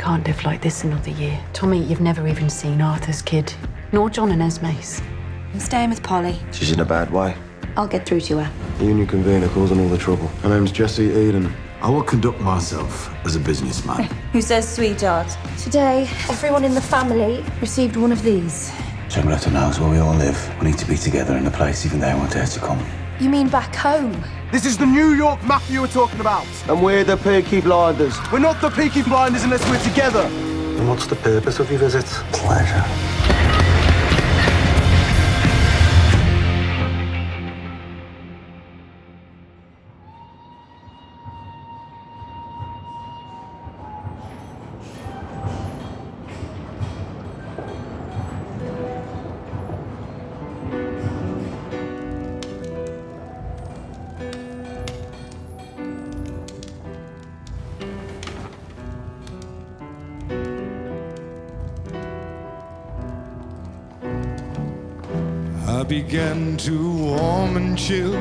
can't live like this another year. Tommy, you've never even seen Arthur's kid, nor John and Esme's. I'm staying with Polly. She's in a bad way. I'll get through to her. Union convener causing all the trouble. My name's Jesse Eden. I will conduct myself as a businessman. Who says sweetheart? Today, everyone in the family received one of these. Jamiletta knows where we all live. We need to be together in a place even they won't dare to come. You mean back home? This is the New York Mafia we're talking about. And we're the Peaky Blinders. We're not the Peaky Blinders unless we're together. And what's the purpose of your visit? Pleasure. I began to warm and chill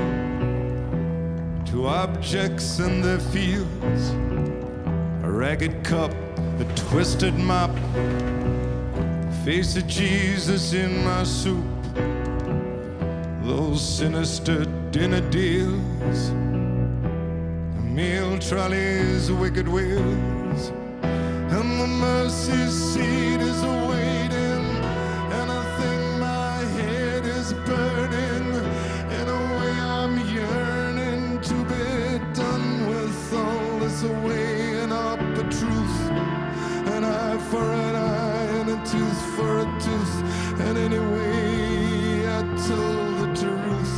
to objects and their fields. A ragged cup, a twisted mop, the face of Jesus in my soup, those sinister dinner deals, the meal trolley's wicked wheels, and the mercy seat is awaiting, and I think my head is burning. In a way I'm yearning to be done with all this weighing up the truth. An eye for an eye and a tooth for a tooth. And anyway I told the truth,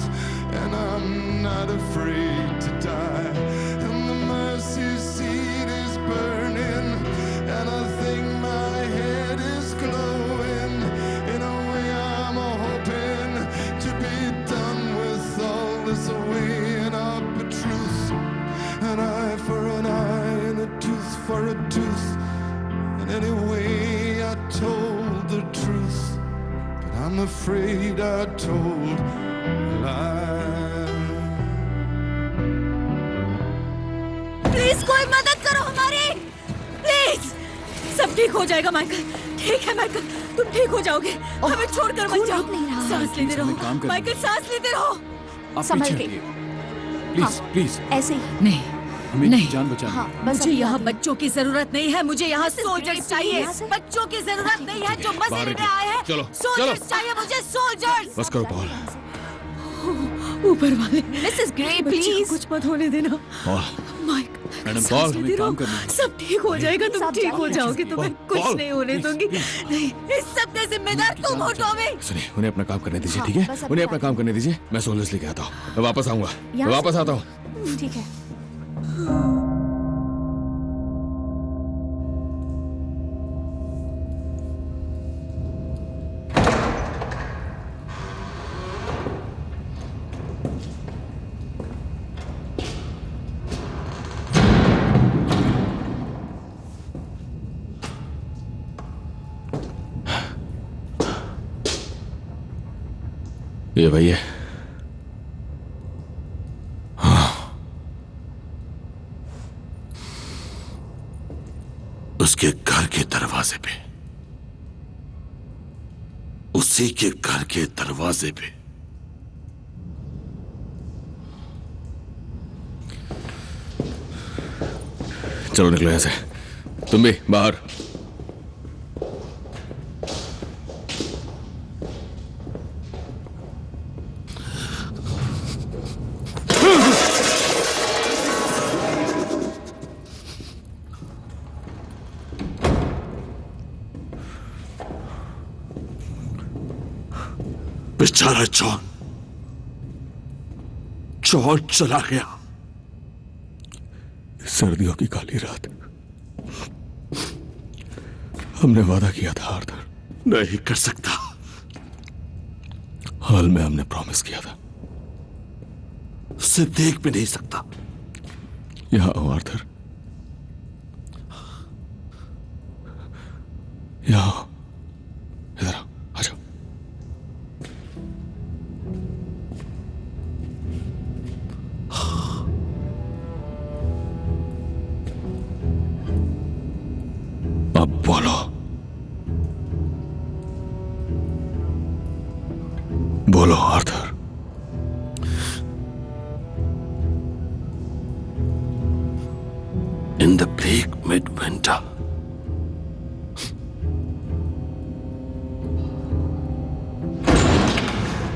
and I'm not afraid to die. And the mercy seat is burning, and I think my head is glowing. In a way I'm hoping to be done with all this weighing up the truth. An eye for an eye and a tooth for a tooth. And anyway I told the truth, but I'm afraid I told a lie. Please कोई मदद करो हमारी, please. सब ठीक हो जाएगा Michael, ठीक है माइकल, तुम ठीक हो जाओगे। हमें छोड़कर मत जाओ। सांस लेते रहो माइकल, सांस लेते रहो। संभल के। प्लीज प्लीज ऐसे ही। नहीं, हमें नहीं। जान बचा लो। मुझे यहाँ बच्चों की जरूरत नहीं है, मुझे यहाँ सोल्जर्स चाहिए। बच्चों की जरूरत नहीं है जो मजे में आए हैं। चलो, सोल्जर्स चाहिए मुझे, सोल्जर्स। बस करो पॉल। ऊपर वाले मिसेस ग्रे प्लीज कुछ मत होने देना। मैडम पॉल, सांस हमें लेते काम रहो। करना है। सब ठीक हो जाएगा, तुम सब ठीक हो जाइए। जाओगे, तुम्हें कुछ पॉल, नहीं होने प्लीज, दूंगी। प्लीज। नहीं, इस सब के जिम्मेदार तुम हो टॉमी। सुनिए, उन्हें अपना काम करने दीजिए, ठीक है? बस अभी उन्हें अपना आते काम करने दीजिए। मैं सोल्जर्स लेके आता हूँ। मैं वापस आऊंगा। मैं यहाँ से? वापस आता हूँ। ठीक है। ये भैया। उसके घर के दरवाजे पे, उसी के घर के दरवाजे पे। चलो निकलो यहाँ से। तुम भी बाहर। बेचारा जॉन चला गया। सर्दियों की काली रात हमने वादा किया था आर्थर। नहीं कर सकता। हाल में हमने प्रॉमिस किया था। उसे देख भी नहीं सकता। यहाँ आओ आर्थर, यहाँ आओ। इधर आओ, आ जाओ। आप बोलो Arthur. In the bleak midwinter,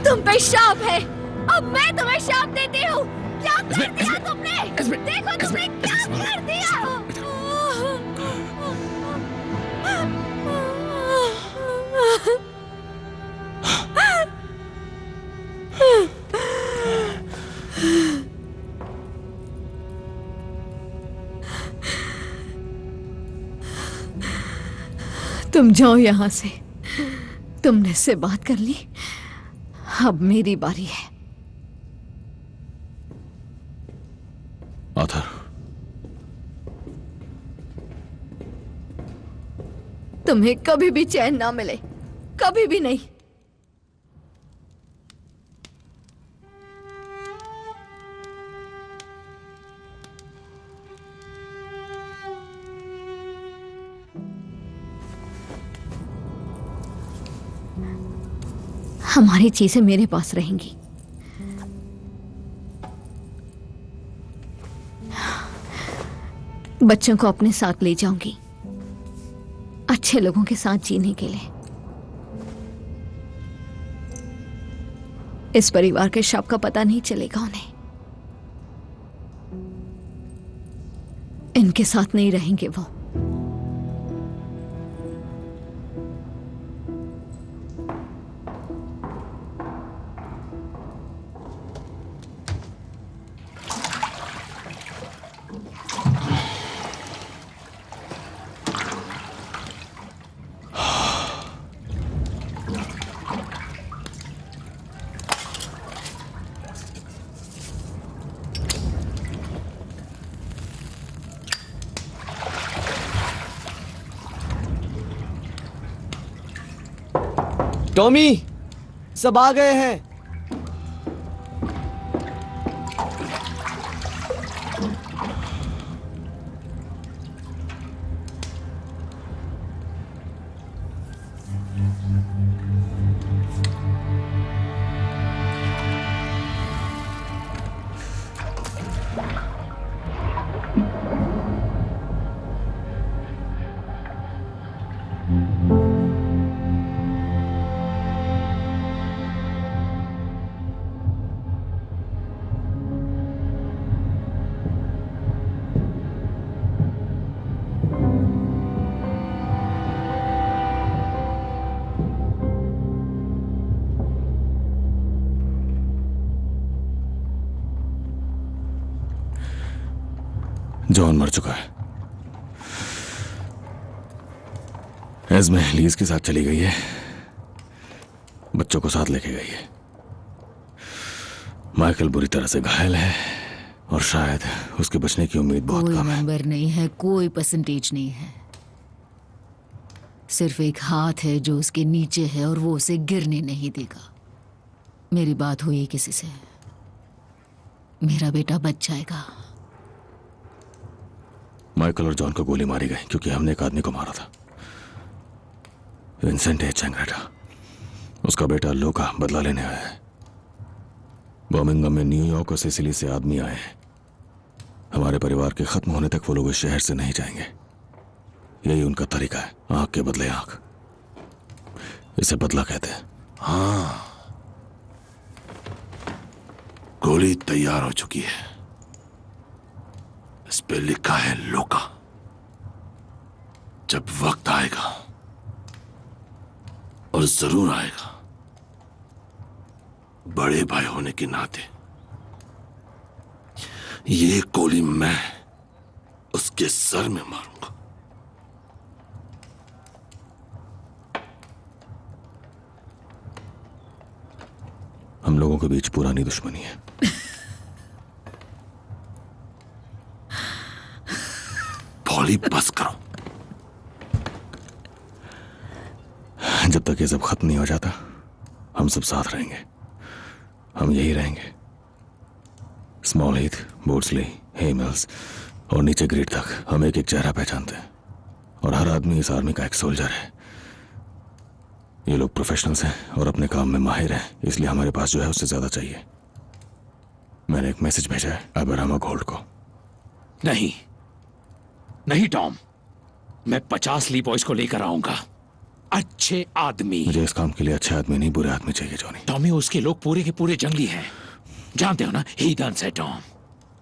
तुम पे शाप है। अब मैं तुम्हें शाप देती हूँ। क्या कर दिया तुमने? देखो तुमने क्या कर दिया। तुम जाओ यहाँ से। तुमने से बात कर ली, अब मेरी बारी है। आर्थर, तुम्हें कभी भी चैन ना मिले, कभी भी नहीं। हमारी चीजें मेरे पास रहेंगी। बच्चों को अपने साथ ले जाऊंगी, अच्छे लोगों के साथ जीने के लिए। इस परिवार के शव का पता नहीं चलेगा उन्हें। इनके साथ नहीं रहेंगे वो। टॉमी, सब आ गए हैं। जॉन मर चुका है। एस्मे लीज के साथ चली गई है, बच्चों को साथ लेके गई है। माइकल बुरी तरह से घायल है और शायद उसके बचने की उम्मीद बहुत कम है। कोई नंबर नहीं है, कोई परसेंटेज नहीं है। सिर्फ एक हाथ है जो उसके नीचे है और वो उसे गिरने नहीं देगा। मेरी बात हुई किसी से, मेरा बेटा बच जाएगा। माइकल और जॉन को गोली मारी गई क्योंकि हमने एक आदमी को मारा था, विंसेंट ए चैंग्रेटा। उसका बेटा लूका बदला लेने आया है। बर्मिंघम में न्यूयॉर्क और सिसिली से आदमी आए हैं। हमारे परिवार के खत्म होने तक वो लोग इस शहर से नहीं जाएंगे। यही उनका तरीका है, आंख के बदले आंख। इसे बदला कहते हैं। हाँ, गोली तैयार हो चुकी है। इस पे लिखा है लोका। जब वक्त आएगा, और जरूर आएगा, बड़े भाई होने के नाते ये गोली मैं उसके सर में मारूंगा। हम लोगों के बीच पुरानी दुश्मनी है। पॉली, बस करो। जब तक ये सब खत्म नहीं हो जाता, हम सब साथ रहेंगे। हम यही रहेंगे। स्मॉल हीथ, बोर्ड्सली, हेमल्स और नीचे ग्रिड तक हम एक एक चेहरा पहचानते हैं। और हर आदमी इस आर्मी का एक सोल्जर है। ये लोग प्रोफेशनल्स हैं और अपने काम में माहिर हैं, इसलिए हमारे पास जो है उससे ज्यादा चाहिए। मैंने एक मैसेज भेजा है अबरामा गोल्ड को। नहीं नहीं टॉम, मैं 50 ली बॉयज को लेकर आऊंगा, अच्छे आदमी। मुझे इस काम के लिए अच्छे आदमी नहीं, बुरे आदमी चाहिए जॉनी। टॉमी, उसके लोग पूरे के पूरे जंगली हैं, जानते हो ना, हीदन्स है टॉम।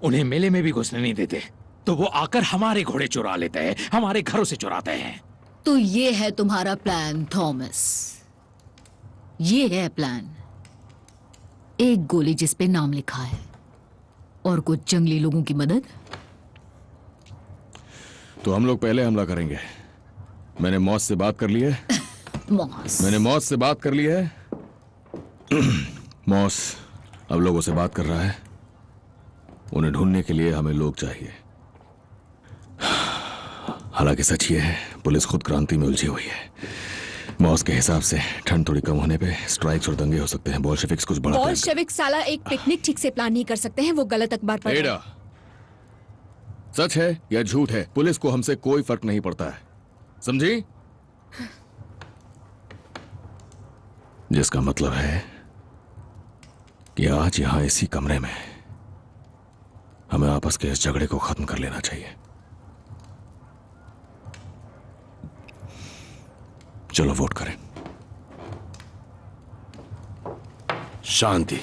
उन्हें मेले में भी घुसने नहीं देते, तो वो आकर हमारे घोड़े चुरा लेते हैं, हमारे घरों से चुराते हैं। तो ये है तुम्हारा प्लान थॉमस, ये है प्लान। एक गोली जिस पे नाम लिखा है और कुछ जंगली लोगों की मदद। तो हम लोग पहले हमला करेंगे। मैंने मौत से बात कर ली है। मैंने मौत से बात कर ली है। मौस अब लोगों से बात कर रहा है। उन्हें ढूंढने के लिए हमें लोग चाहिए। हालांकि सच ये है, पुलिस खुद क्रांति में उलझी हुई है। मौस के हिसाब से ठंड थोड़ी कम होने पे स्ट्राइक्स और दंगे हो सकते हैं। बोल्शेविक्स कुछ बड़ा बोल्शेविक साला एक पिकनिक ठीक से प्लान नहीं कर सकते हैं, वो गलत अखबार पढ़ रहे हैं। सच है या झूठ है, पुलिस को हमसे कोई फर्क नहीं पड़ता है, समझी? जिसका मतलब है कि आज यहां इसी कमरे में हमें आपस के इस झगड़े को खत्म कर लेना चाहिए। चलो वोट करें। शांति।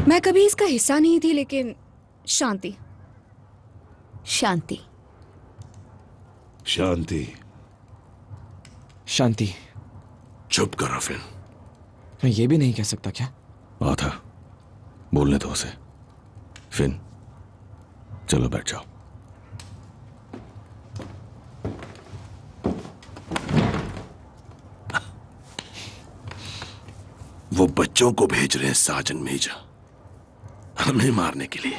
मैं कभी इसका हिस्सा नहीं थी, लेकिन शांति। शांति। शांति। शांति। चुप करो फिर। मैं ये भी नहीं कह सकता क्या? आथा, बोलने दो उसे। फिन, चलो बैठ जाओ। वो बच्चों को भेज रहे हैं साजन मेजा, हमें मारने के लिए।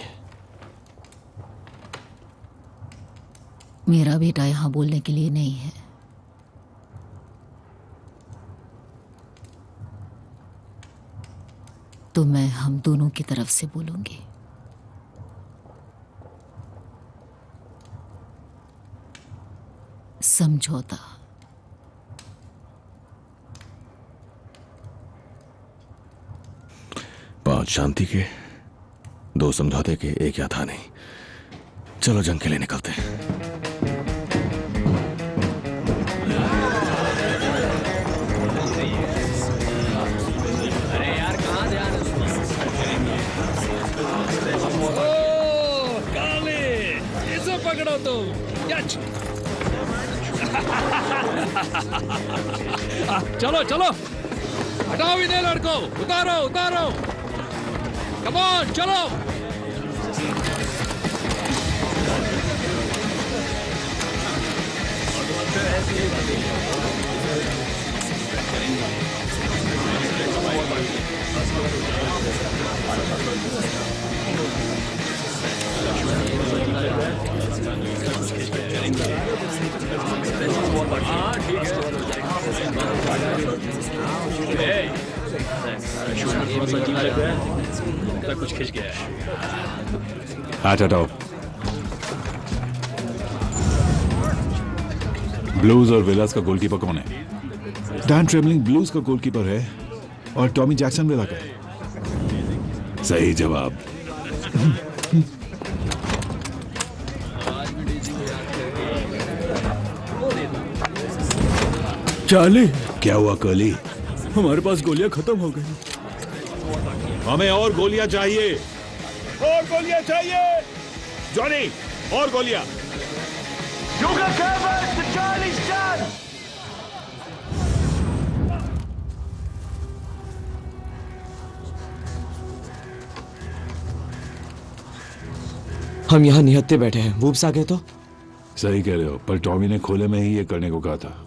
मेरा बेटा यहां बोलने के लिए नहीं है। तो मैं हम दोनों की तरफ से बोलूंगी। समझौता। 5 शांति के, 2 समझौते के, 1 याद नहीं। चलो जंग के लिए निकलते हैं। अरे यार कहाँ ध्यान काले, इसे पकड़ो तुम। चलो चलो, हटाओ इन्हें लड़को, उतारो उतारो, कम ऑन चलो। कुछ खिंच गया है। हाथ हटाओ। ब्लूज और विलास का गोलकीपर कौन है? डैन ट्रेवलिंग ब्लूज का गोलकीपर है और टॉमी जैक्सन विला का। सही जवाब। चार्ली, क्या हुआ कर्ली? हमारे पास गोलियां खत्म हो गई। हमें और गोलियां चाहिए। और गोलियां चाहिए। जॉनी, और गोलियां। हम यहाँ निहत्ते बैठे हैं, वूप्स आ गए तो? सही कह रहे हो, पर टॉमी ने खोले में ही ये करने को कहा था।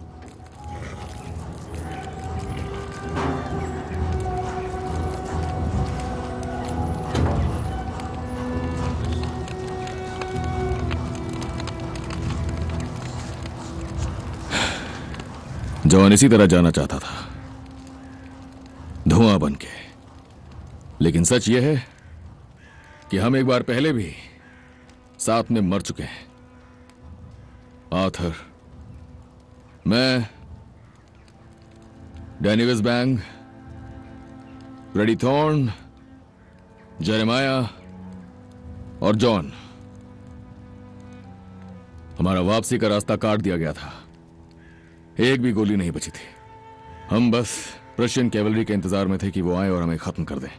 जॉन इसी तरह जाना चाहता था, धुआं बन के। लेकिन सच यह है कि हम एक बार पहले भी साथ में मर चुके हैं। आर्थर, मैं डैनी विज़बैंग, फ्रेडी थॉर्न, जेरेमाया और जॉन। हमारा वापसी का रास्ता काट दिया गया था। एक भी गोली नहीं बची थी। हम बस प्रशियन कैवलरी के इंतजार में थे कि वो आए और हमें खत्म कर दें।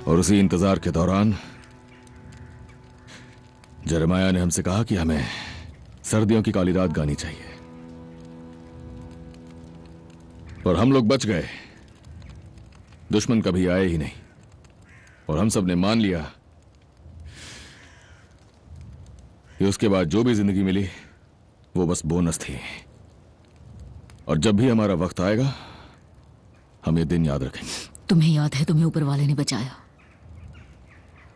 और उसी इंतजार के दौरान जेरेमाया ने हमसे कहा कि हमें सर्दियों की काली रात गानी चाहिए। पर हम लोग बच गए। दुश्मन कभी आए ही नहीं और हम सब ने मान लिया कि उसके बाद जो भी जिंदगी मिली वो बस बोनस थी। और जब भी हमारा वक्त आएगा हम ये दिन याद रखेंगे। तुम्हें याद है तुम्हें ऊपर वाले ने बचाया,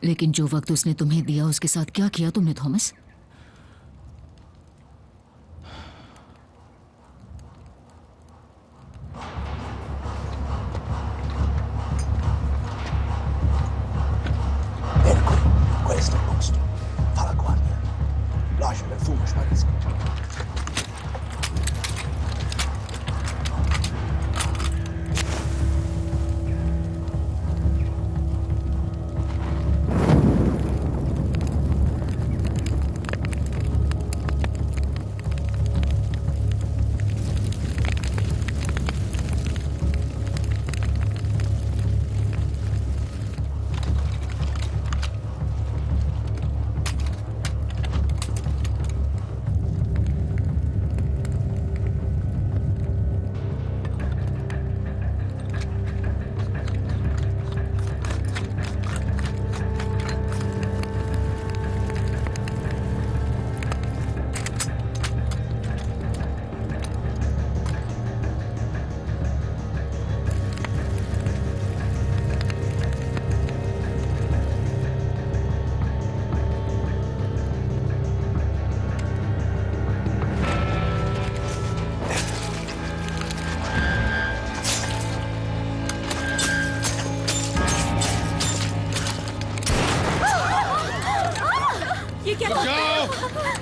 लेकिन जो वक्त उसने तुम्हें दिया उसके साथ क्या किया तुमने Thomas? Questo posto fa la guardia. Lascia il fumo sparisca.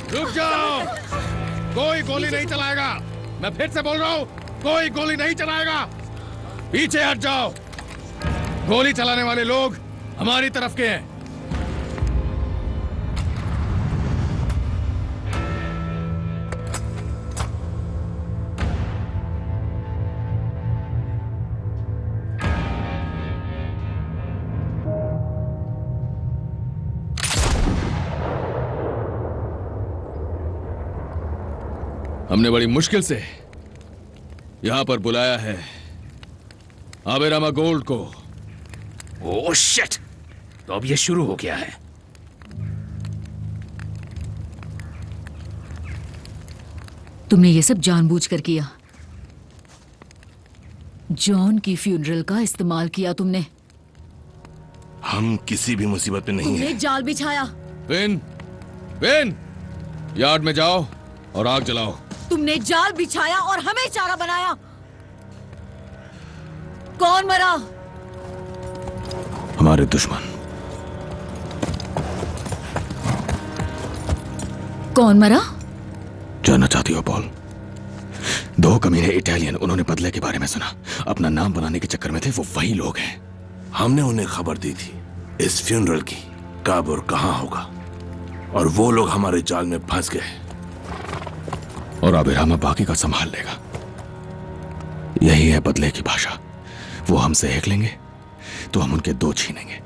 रुक जाओ! कोई गोली नहीं चलाएगा। मैं फिर से बोल रहा हूं, कोई गोली नहीं चलाएगा। पीछे हट जाओ। गोली चलाने वाले लोग हमारी तरफ के हैं। हमने बड़ी मुश्किल से यहां पर बुलाया है आबेरामा गोल्ड को। Oh shit! तो अब ये शुरू हो गया है। तुमने ये सब जानबूझकर किया। जॉन की फ्यूनरल का इस्तेमाल किया तुमने। हम किसी भी मुसीबत में नहीं तुमने हैं। जाल बिछाया। विन, यार्ड में जाओ और आग जलाओ। तुमने जाल बिछाया और हमें चारा बनाया। कौन मरा? हमारे दुश्मन। कौन मरा? जानना चाहती हो पॉल? दो कमीने इटालियन, उन्होंने बदले के बारे में सुना। अपना नाम बनाने के चक्कर में थे। वो वही लोग हैं। हमने उन्हें खबर दी थी इस फ्यूनरल की, कब और कहां होगा, और वो लोग हमारे जाल में फंस गए। और आबेरामा बाकी का संभाल लेगा। यही है बदले की भाषा। वो हमसे एक लेंगे तो हम उनके दो छीनेंगे।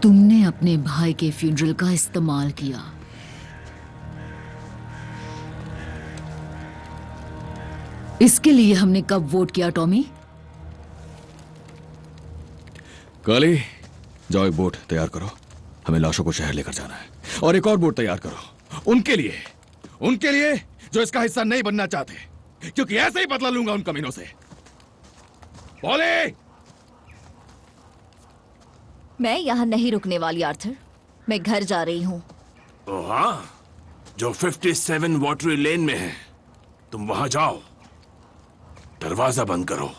तुमने अपने भाई के फ्यूनरल का इस्तेमाल किया। इसके लिए हमने कब वोट किया टॉमी? काली, जाओ एक बोट तैयार करो। हमें लाशों को शहर लेकर जाना है। और एक और बोट तैयार करो उनके लिए जो इसका हिस्सा नहीं बनना चाहते, क्योंकि ऐसे ही बदला लूंगा उन कमीनों से। बोले! मैं यहाँ नहीं रुकने वाली आर्थर। मैं घर जा रही हूँ। ओ हाँ, जो 57 वाटरी लेन में है, तुम वहां जाओ, दरवाजा बंद करो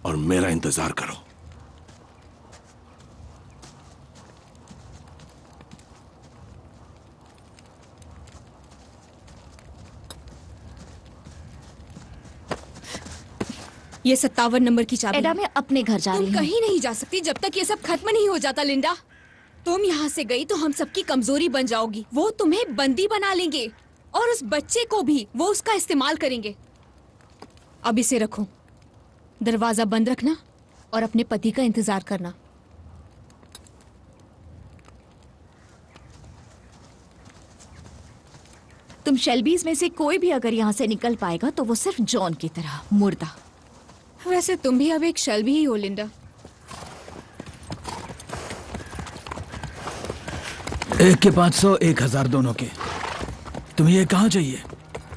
और मेरा इंतजार करो। ये 57 नंबर की चाबी। एडा, मैं अपने घर जा रही तुम हूँ। कहीं नहीं जा सकती जब तक ये सब खत्म नहीं हो जाता लिंडा। तुम यहाँ से गई तो हम सबकी कमजोरी बन जाओगी। वो तुम्हें बंदी बना लेंगे और उस बच्चे को भी वो उसका इस्तेमाल करेंगे। अब इसे रखो, दरवाजा बंद रखना और अपने पति का इंतजार करना। तुम शेल्बीज में से कोई भी अगर यहाँ से निकल पाएगा तो वो सिर्फ जॉन की तरह मुर्दा। वैसे तुम भी अब एक शेल्बी ही हो लिंडा। एक के 500, 1000 दोनों के। तुम्हें ये कहाँ चाहिए?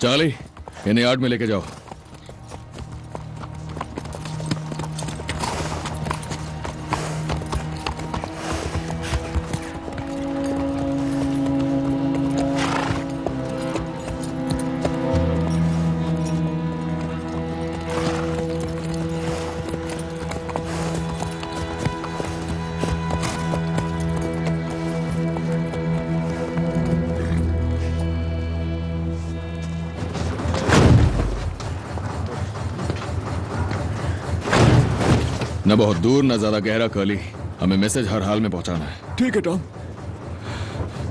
चार्ली, इन्हें यार्ड में लेके जाओ। न बहुत दूर न ज्यादा गहरा कर्ली, हमें मैसेज हर हाल में पहुंचाना है। ठीक है टॉम।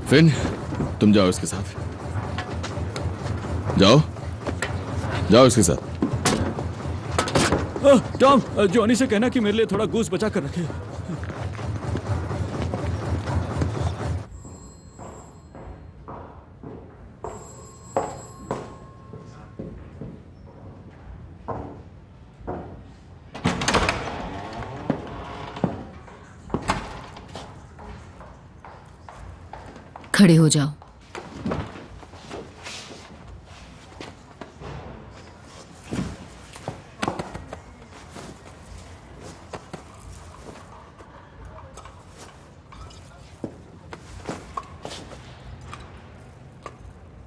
फिन, तुम जाओ इसके साथ। जाओ जाओ इसके साथ। टॉम, जॉनी से कहना कि मेरे लिए थोड़ा गूस बचा कर रखे। खड़े हो जाओ।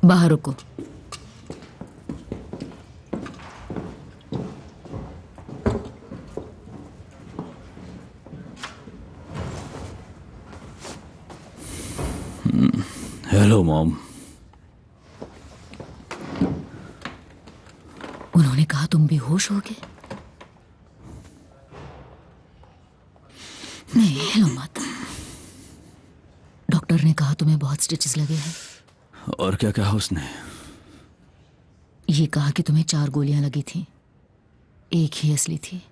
बाहर रुको। Hello mom. उन्होंने कहा तुम बेहोश हो गए। नहीं, हिलो मत। डॉक्टर ने कहा तुम्हें बहुत स्टिचेस लगे हैं। और क्या कहा उसने? ये कहा कि तुम्हें 4 गोलियां लगी थी, एक ही असली थी,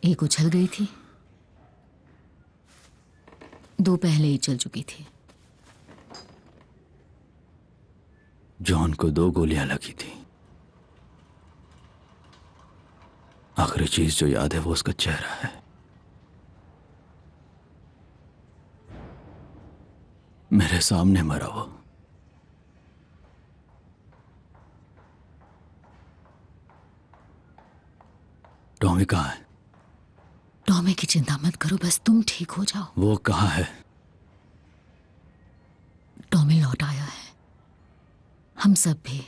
एक उछल गई थी, 2 पहले ही चल चुकी थी। जॉन को 2 गोलियां लगी थी। आखिरी चीज जो याद है वो उसका चेहरा है। मेरे सामने मरा वो। टॉमी कहाँ है? टॉमी की चिंता मत करो, बस तुम ठीक हो जाओ। वो कहाँ है? टॉमी लौट आया है। हम सब भी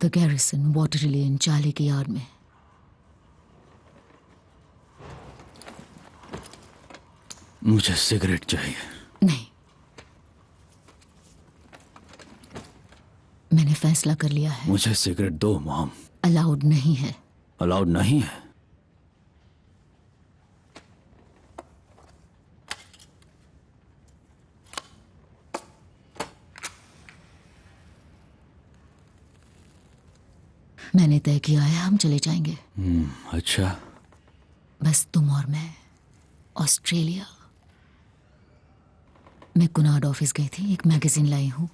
the garrison, water lane, Charlie की यार्ड में। मुझे सिगरेट चाहिए। नहीं, मैंने फैसला कर लिया है। मुझे सिगरेट दो मॉम। अलाउड नहीं है। अलाउड नहीं है? मैंने तय किया है, हम चले जाएंगे। अच्छा। बस तुम और मैं। ऑस्ट्रेलिया। मैं कुनार्ड ऑफिस गई थी, एक मैगजीन लाई हूं।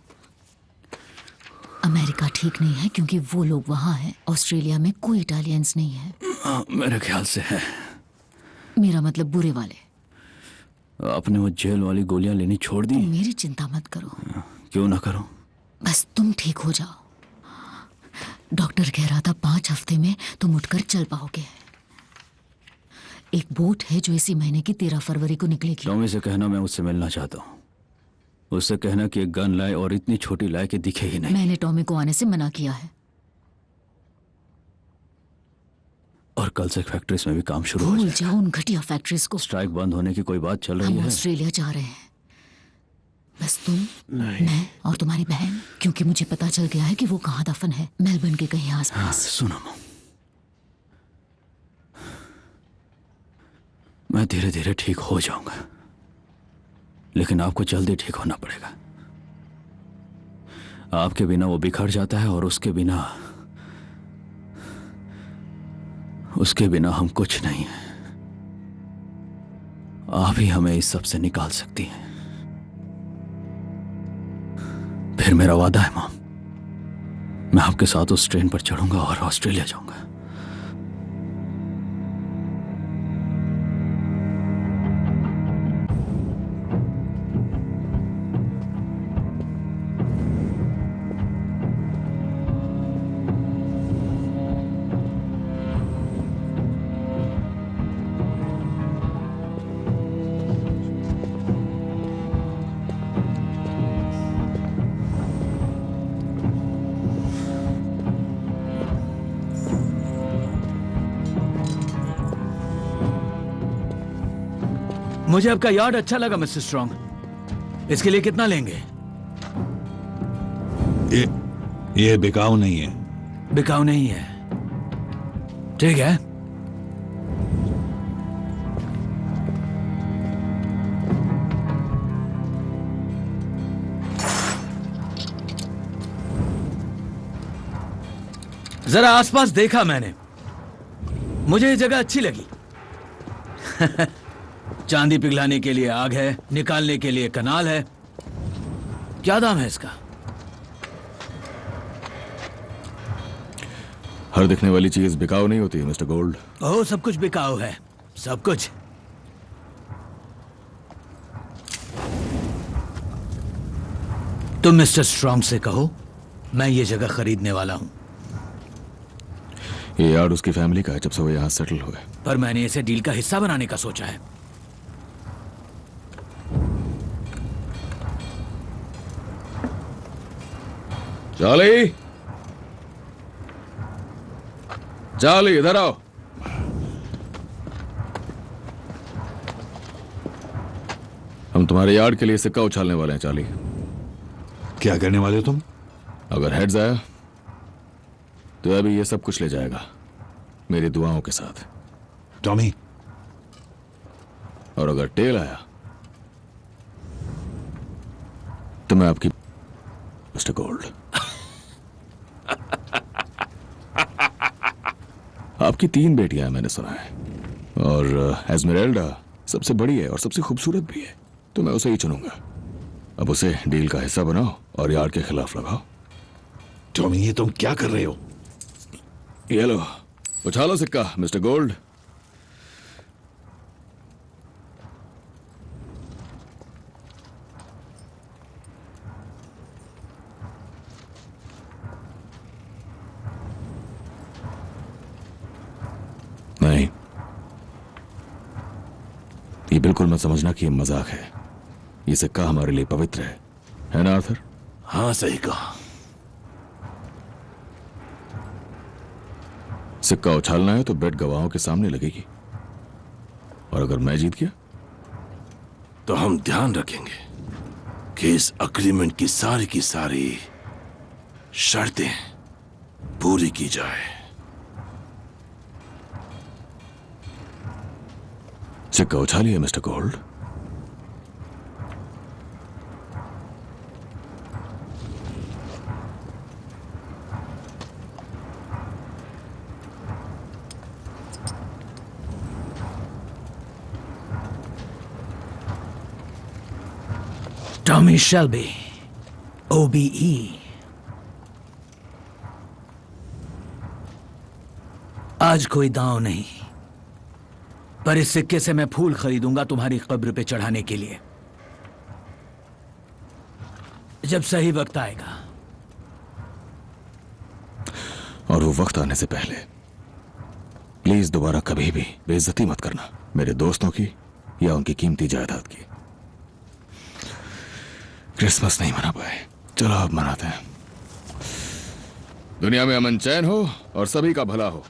अमेरिका ठीक नहीं है क्योंकि वो लोग वहां हैं। ऑस्ट्रेलिया में कोई इटालियंस नहीं है। मेरे ख्याल से है। मेरा मतलब बुरे वाले। आपने वो जेल वाली गोलियां लेनी छोड़ दी? मेरी चिंता मत करो। क्यों ना करो? बस तुम ठीक हो जाओ। डॉक्टर कह रहा था 5 हफ्ते में तुम उठकर चल पाओगे। एक बोट है जो इसी महीने की 13 फरवरी को निकलेगी। टॉमी से कहना मैं उससे मिलना चाहता हूँ। उससे कहना कि एक गन लाए और इतनी छोटी लाए कि दिखे ही नहीं। मैंने टॉमी को आने से मना किया है। और कल से फैक्ट्रीज में भी काम शुरू हो भूल जाओ उन घटिया फैक्ट्रीज को। स्ट्राइक बंद होने की कोई बात चल रही हम है? ऑस्ट्रेलिया जा रहे हैं। बस तुम, मैं और तुम्हारी बहन, क्योंकि मुझे पता चल गया है कि वो कहाँ दफन है। मेलबर्न के कहीं आसपास। सुनो, मैं धीरे धीरे ठीक हो जाऊंगा, लेकिन आपको जल्दी ठीक होना पड़ेगा। आपके बिना वो बिखर जाता है और उसके बिना हम कुछ नहीं है। आप ही हमें इस सब से निकाल सकती हैं। फिर मेरा वादा है मॉम, मैं आपके साथ उस ट्रेन पर चढ़ूंगा और ऑस्ट्रेलिया जाऊंगा। मुझे आपका यार्ड अच्छा लगा मिस्टर स्ट्रॉन्ग। इसके लिए कितना लेंगे? ये बिकाऊ नहीं है। बिकाऊ नहीं है, ठीक है। जरा आसपास देखा मैंने, मुझे ये जगह अच्छी लगी। चांदी पिघलाने के लिए आग है, निकालने के लिए कनाल है। क्या दाम है इसका? हर दिखने वाली चीज बिकाऊ नहीं होती मिस्टर गोल्ड। ओह, सब कुछ बिकाऊ है, सब कुछ। तुम मिस्टर स्ट्रॉन्ग से कहो मैं ये जगह खरीदने वाला हूं। ये यार्ड उसकी फैमिली का है जब से वो यहां सेटल हुए। पर मैंने इसे डील का हिस्सा बनाने का सोचा है। चार्ली, चार्ली इधर आओ। हम तुम्हारे यार्ड के लिए सिक्का उछालने वाले हैं चार्ली। क्या करने वाले हो तुम? अगर हेड्स आया तो अभी ये सब कुछ ले जाएगा मेरी दुआओं के साथ, टॉमी। और अगर टेल आया तो मैं आपकी मिस्टर गोल्ड। आपकी 3 बेटियां हैं मैंने सुना है, और एस्मेराल्डा सबसे बड़ी है और सबसे खूबसूरत भी है, तो मैं उसे ही चुनूंगा। अब उसे डील का हिस्सा बनाओ और यार्ड के खिलाफ लगाओ। टॉमी, ये तुम क्या कर रहे हो? ये लो, उछालो सिक्का मिस्टर गोल्ड। नहीं, ये बिल्कुल मत समझना कि ये मजाक है। ये सिक्का हमारे लिए पवित्र है ना आर्थर? हाँ, सही कहा। सिक्का उछालना है तो बेट गवाहों के सामने लगेगी, और अगर मैं जीत गया तो हम ध्यान रखेंगे कि इस अग्रीमेंट की सारी शर्तें पूरी की जाए। सिक्का उछालिए mister Gold. Tommy Shelby, OBE। आज कोई दांव नहीं, पर इस सिक्के से मैं फूल खरीदूंगा तुम्हारी कब्र पे चढ़ाने के लिए, जब सही वक्त आएगा। और वो वक्त आने से पहले प्लीज दोबारा कभी भी बेइज्जती मत करना मेरे दोस्तों की या उनकी कीमती जायदाद की। क्रिसमस नहीं मना पाए, चलो अब मनाते हैं। दुनिया में अमन चैन हो और सभी का भला हो।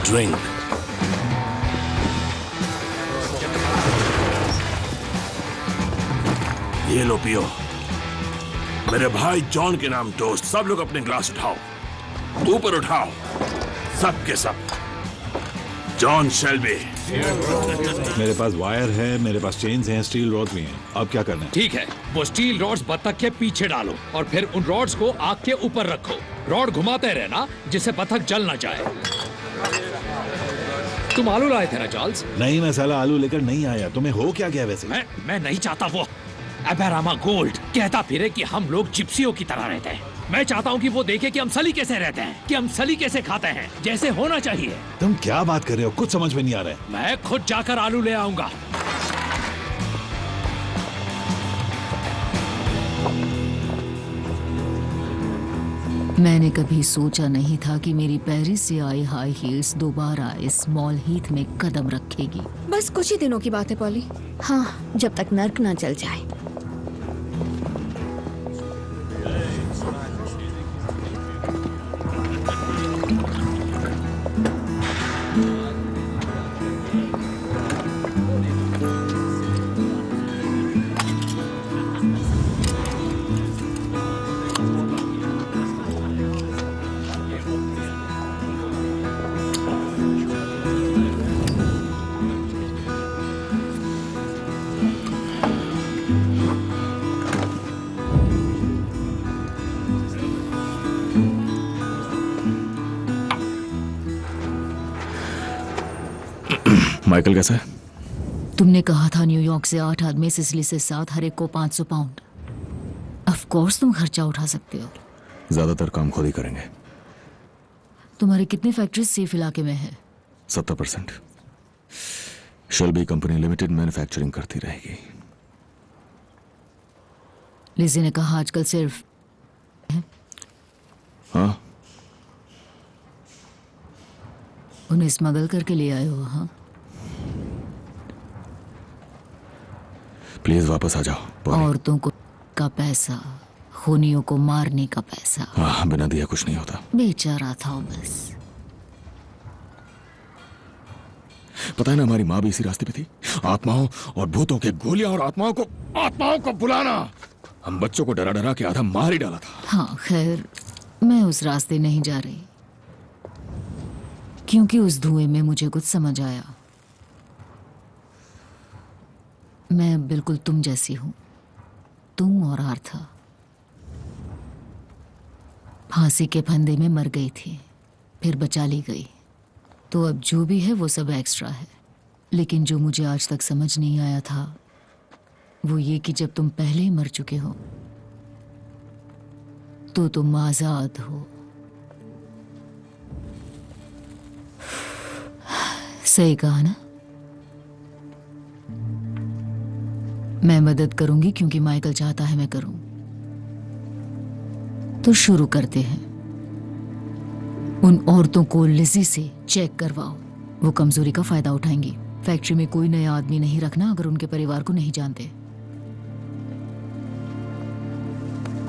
ड्रिंक। ये लो पियो। मेरे भाई जॉन के नाम टोस्ट। सब लोग अपने ग्लास उठाओ, ऊपर उठाओ, सब के सब। John Shelby. मेरे पास वायर है, मेरे पास चेन्स हैं, स्टील रॉड भी हैं। अब क्या करना है? ठीक है, वो स्टील रॉड्स बत्तख के पीछे डालो और फिर उन रॉड्स को आग के ऊपर रखो। रॉड घुमाते रहना जिससे बत्तख जल ना जाए। तुम आलू लाए थे ना चार्ल्स? नहीं, मैं साला आलू लेकर नहीं आया। तुम्हें हो क्या गया वैसे? मैं नहीं चाहता वो एबेरामा गोल्ड कहता फिरे कि हम लोग जिप्सियों की तरह रहते हैं। मैं चाहता हूँ कि वो देखे कि हम सलीके से रहते हैं, कि हम सलीके से खाते हैं, जैसे होना चाहिए। तुम क्या बात कर रहे हो? कुछ समझ में नहीं आ रहा है। मैं खुद जाकर आलू ले आऊंगा। मैंने कभी सोचा नहीं था कि मेरी पेरिस से आई हाई हील्स दोबारा इस स्मॉल हीथ में कदम रखेगी। बस कुछ ही दिनों की बात है पॉली। हाँ, जब तक नर्क ना चल जाए। माइकल कैसा है? तुमने कहा था न्यूयॉर्क से 8 आदमी, सिसिली से 7, हर एक को 500 पाउंड। ऑफ कोर्स तुम खर्चा उठा सकते हो। ज्यादातर काम खुद ही करेंगे। तुम्हारी कितनी फैक्ट्रीज सेफ इलाके में है? 70%। शेल्बी कंपनी लिमिटेड मैन्युफैक्चरिंग करती रहेगी। लिजी ने कहा आजकल सिर्फ हाँ, उन्हें स्मगल करके ले आए हो? हाँ, प्लीज वापस आ जाओ। औरतों को का पैसा, खूनियों को मारने का पैसा। हाँ, बिना दिया कुछ नहीं होता। बेचारा थॉमस। पता है ना, हमारी माँ भी इसी रास्ते पे थी। आत्माओं और भूतों के गोलियां और आत्माओं को बुलाना। हम बच्चों को डरा डरा के आधा मार ही डाला था। हाँ, खैर मैं उस रास्ते नहीं जा रही, क्योंकि उस धुएं में मुझे कुछ समझ आया। मैं बिल्कुल तुम जैसी हूं। तुम और आर्था फांसी के फंदे में मर गई थी, फिर बचा ली गई। तो अब जो भी है वो सब एक्स्ट्रा है। लेकिन जो मुझे आज तक समझ नहीं आया था वो ये कि जब तुम पहले ही मर चुके हो तो तुम आजाद हो। सही कहा ना? मैं मदद करूंगी क्योंकि माइकल चाहता है मैं करूं। तो शुरू करते हैं। उन औरतों को लिजी से चेक करवाओ, वो कमजोरी का फायदा उठाएंगी। फैक्ट्री में कोई नया आदमी नहीं रखना अगर उनके परिवार को नहीं जानते।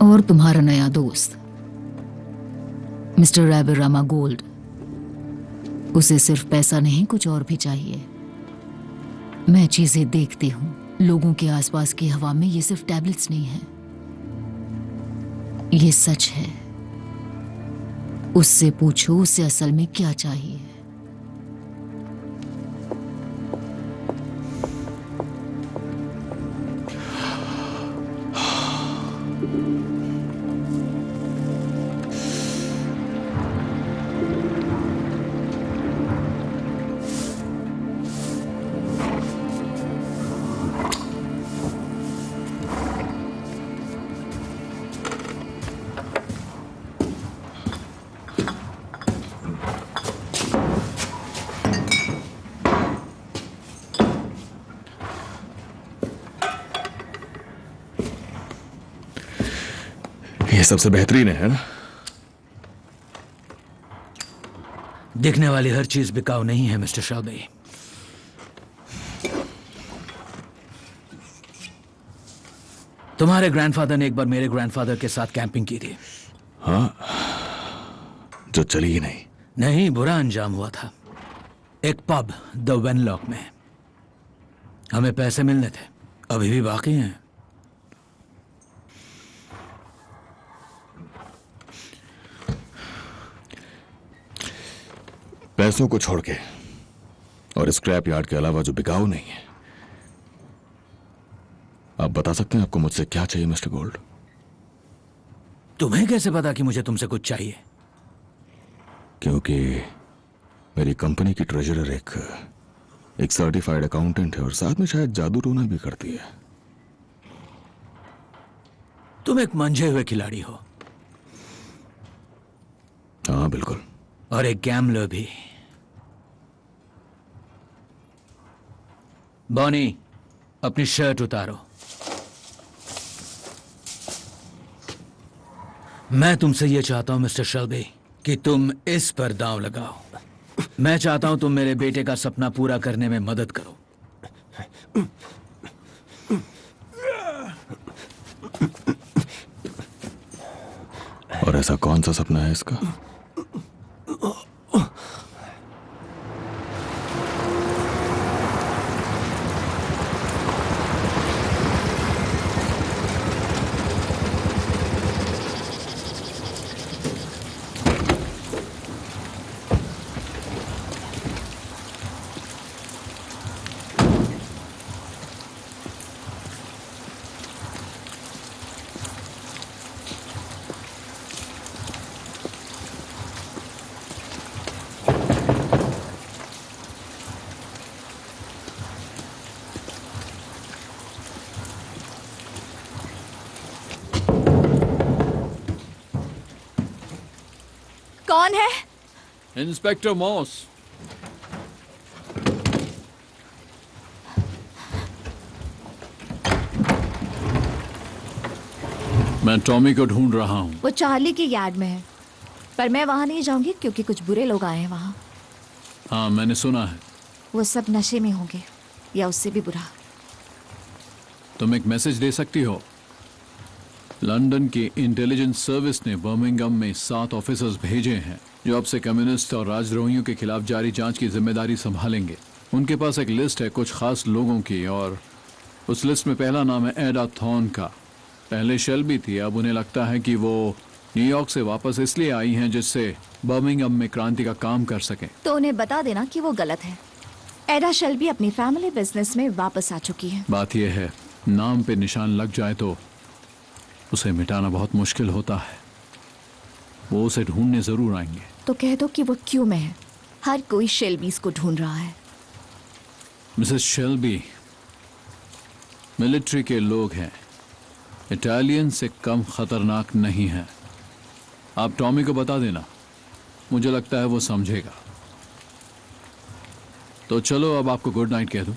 और तुम्हारा नया दोस्त मिस्टर एबेरामा गोल्ड, उसे सिर्फ पैसा नहीं कुछ और भी चाहिए। मैं चीजें देखती हूं, लोगों के आसपास की हवा में ये सिर्फ टैबलेट्स नहीं है, ये सच है। उससे पूछो उसे असल में क्या चाहिए। ये सबसे बेहतरीन है ना? दिखने वाली हर चीज बिकाऊ नहीं है मिस्टर शेल्बी। तुम्हारे ग्रैंडफादर ने एक बार मेरे ग्रैंडफादर के साथ कैंपिंग की थी। हाँ, जो चली ही नहीं। नहीं, बुरा अंजाम हुआ था। एक पब द वेनलॉक में। हमें पैसे मिलने थे, अभी भी बाकी हैं। पैसों को छोड़ के और स्क्रैप यार्ड के अलावा जो बिकाऊ नहीं है। आप बता सकते हैं आपको मुझसे क्या चाहिए मिस्टर गोल्ड? तुम्हें कैसे पता कि मुझे तुमसे कुछ चाहिए? क्योंकि मेरी कंपनी की ट्रेजरर एक सर्टिफाइड अकाउंटेंट है और साथ में शायद जादू टोना भी करती है। तुम एक मंझे हुए खिलाड़ी हो। हाँ बिल्कुल। और एक गैम्बलर भी। बॉनी, अपनी शर्ट उतारो। मैं तुमसे यह चाहता हूं मिस्टर शेल्बी कि तुम इस पर दांव लगाओ। मैं चाहता हूं तुम मेरे बेटे का सपना पूरा करने में मदद करो। और ऐसा कौन सा सपना है इसका? कौन है? Inspector moss. मैं टॉमी को ढूंढ रहा हूं। वो चार्ली की यार्ड में है, पर मैं वहां नहीं जाऊंगी क्योंकि कुछ बुरे लोग आए हैं वहां। हाँ मैंने सुना है। वो सब नशे में होंगे या उससे भी बुरा। तुम एक मैसेज दे सकती हो? लंदन की इंटेलिजेंस सर्विस ने बर्मिंघम में 7 ऑफिसर्स भेजे हैं जो अब से कम्युनिस्ट और राजद्रोहियों के खिलाफ जारी जांच की जिम्मेदारी संभालेंगे। उनके पास एक लिस्ट है कुछ खास लोगों की और उस लिस्ट में पहला नाम है एडा थॉर्न का। पहले शेल्बी थी, अब उन्हें लगता है कि वो न्यूयॉर्क से वापस इसलिए आई हैं जिससे बर्मिंघम में क्रांति का काम कर सकें। तो उन्हें बता देना कि वो गलत है। एडा शेल्बी अपनी फैमिली बिजनेस में वापस आ चुकी है। बात यह है, नाम पे निशान लग जाए तो उसे मिटाना बहुत मुश्किल होता है। वो उसे ढूंढने जरूर आएंगे। तो कह दो कि वो क्यों में है। हर कोई शेल्बीज को ढूंढ रहा है। मिसेस शेल्बी मिलिट्री के लोग हैं, इटालियन से कम खतरनाक नहीं है। आप टॉमी को बता देना, मुझे लगता है वो समझेगा। तो चलो अब आपको गुड नाइट कह दूं।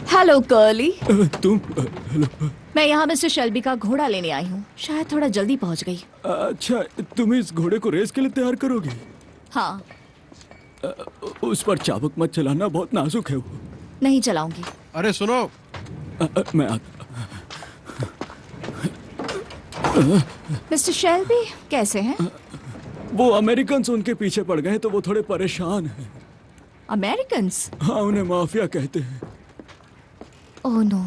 Hello curly. तुम? मैं यहाँ मिस्टर शेल्बी का घोड़ा लेने आई हूँ। शायद थोड़ा जल्दी पहुँच गई। अच्छा, तुम इस घोड़े को रेस के लिए तैयार करोगे? हाँ। उस पर चाबुक मत चलाना, बहुत नाजुक है वो। नहीं चलाऊंगी। अरे सुनो, मैं मिस्टर शेल्बी कैसे हैं? वो अमेरिकन्स उनके पीछे पड़ गए तो वो थोड़े परेशान हैं। अमेरिकन्स? हाँ, उन्हें माफिया कहते हैं। Oh no.